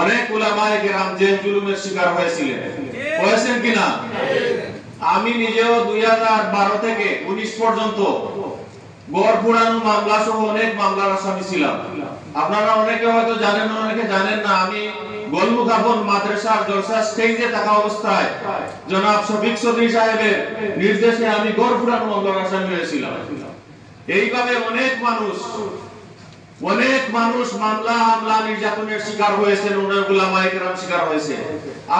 অনেক উলামায়ে কেরাম জেল জুলুমের শিকার হয়েছিলেন, হয়েছেন কিনা? আমি নিজেও 2012 থেকে 19 পর্যন্ত গড় পুরানো মামলা সহ অনেক মামলার আসামি ছিলাম। আপনারা অনেকে হয়তো জানেন, অনেকে জানেন না। আমি গোলমুখাপন মাদ্রাসার জলসা স্টেজে থাকা অবস্থায় জনাব শফিক চৌধুরী সাহেবের নির্দেশে আমি গড় পুরানো মামলার আসামি হয়েছিলাম। এইভাবে অনেক মানুষ মামলা হামলা নির্যাতনের শিকার হয়েছেন, অনেক উলামায়ে কেরাম শিকার হয়েছে।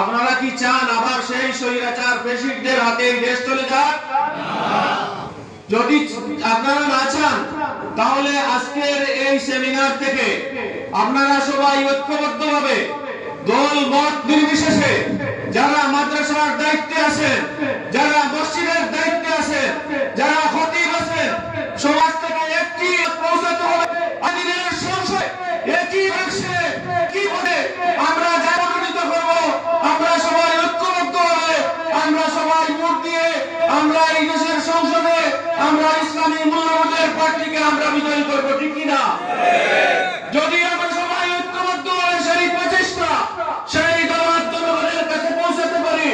আপনারা কি চান আবার সেই স্বৈরাচার ফ্যাসিস্টদের হাতে দেশ চলে যাক? যদি আপনারা না চান, তাহলে আজকের এই সেমিনার থেকে আপনারা সবাই ঐক্যবদ্ধভাবে দল মত নির্বিশেষে যারা মাদ্রাসার দায়িত্বে আছেন, যারা মসজিদের দায়িত্বে আছেন, যারা খতিব আছেন, সমাজ থেকে একটি পৌঁছাতে হবে। আদিনের সংশয় একই বাক্সে কি বলে আমরা যারা মনোনীত করব, আমরা সবাই ঐক্যবদ্ধ হবে, আমরা সবাই ভোট দিয়ে আমরা এই দেশের সংসদে আমরা ইসলামী মূল্যবোধের পার্টিকে আমরা বিজয়ী করব, ঠিক কিনা? যদি আমরা সবাই ঐক্যবদ্ধ হয়ে সেই প্রচেষ্টা, সেই দাওয়াত জনগণের কাছে পৌঁছাতে পারি,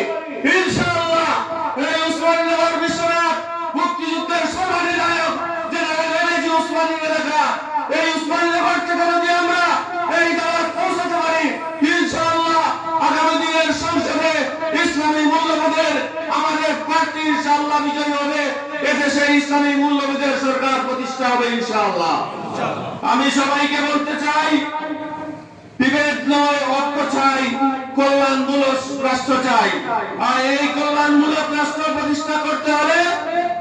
ইনশাআল্লাহ এই উসমানীনগর বিশ্বনাথ মুক্তিযুদ্ধের সর্বাধিক নায়ক জেনারেল এনাজি উসমানীর এলাকা, এই উসমানীনগর থেকে যদি আমরা এই দাওয়াত পৌঁছাতে পারি, ইনশাআল্লাহ আগামী দিনের সংসদে ইসলামী মূল্যবোধের আমাদের পার্টি ইনশাআল্লাহ বিজয়ী হবে। এদেশে ইসলামী মূল্যবোধের সরকার প্রতিষ্ঠা হবে ইনশাআল্লাহ। আমি সবাইকে বলতে চাই, বিভেদ নয় ঐক্য চাই, কল্যাণমূলক রাষ্ট্র চাই। আর এই কল্যাণমূলক রাষ্ট্র প্রতিষ্ঠা করতে হলে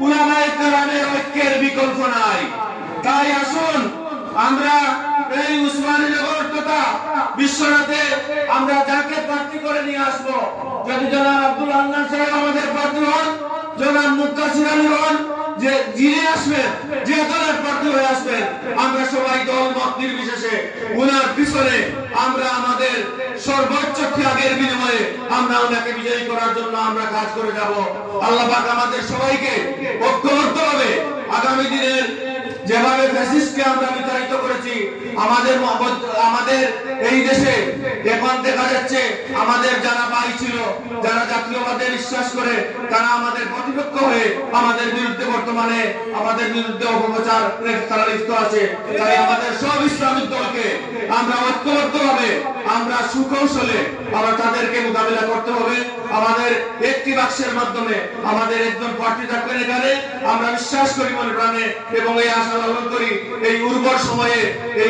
উলামায়ে কেরামের ঐক্যের বিকল্প নাই। তাই আসুন আমরা এই উসমানীনগর তথা বিশ্বনাথে আমরা যাকে প্রার্থী করে নিয়ে আসবো, যদি জনাব আব্দুল হান্নান সাহেব আমাদের প্রার্থী হন, জনাব মুত্তাসির আলী হন, যে যিনি আসবেন, যে দলের প্রার্থী হয়ে আসবেন, আমরা সবাই দল মত নির্বিশেষে উনার পিছনে আমরা আমাদের সর্বোচ্চ ত্যাগের বিনিময়ে আমরা ওনাকে বিজয়ী করার জন্য আমরা কাজ করে যাব। আল্লাহ পাক আমাদের সবাইকে ঐক্যবদ্ধভাবে আগামী দিনের যেভাবে ফ্যাসিস্টকে আমরা বিতাড়িত করেছি, আমাদের এই দেশে এখন দেখা যাচ্ছে আমাদের যারা ভাই ছিল, যারা জাতীয়বাদে বিশ্বাস করে, তারা আমাদের প্রতিপক্ষ হয়ে আমাদের বিরুদ্ধে বর্তমানে আমাদের বিরুদ্ধে অপপ্রচার তারা লিপ্ত আছে। তাই আমাদের সব ইসলামিক দলকে আমরা ঐক্যবদ্ধভাবে আমরা সুকৌশলে আবার তাদেরকে মোকাবিলা করতে হবে। আমাদের একটি বাক্সের মাধ্যমে আমাদের একজন প্রার্থী থাকবেন এখানে, আমরা বিশ্বাস করি মনে প্রাণে এবং এই আশা লালন করি এই উর্বর সময়ে এই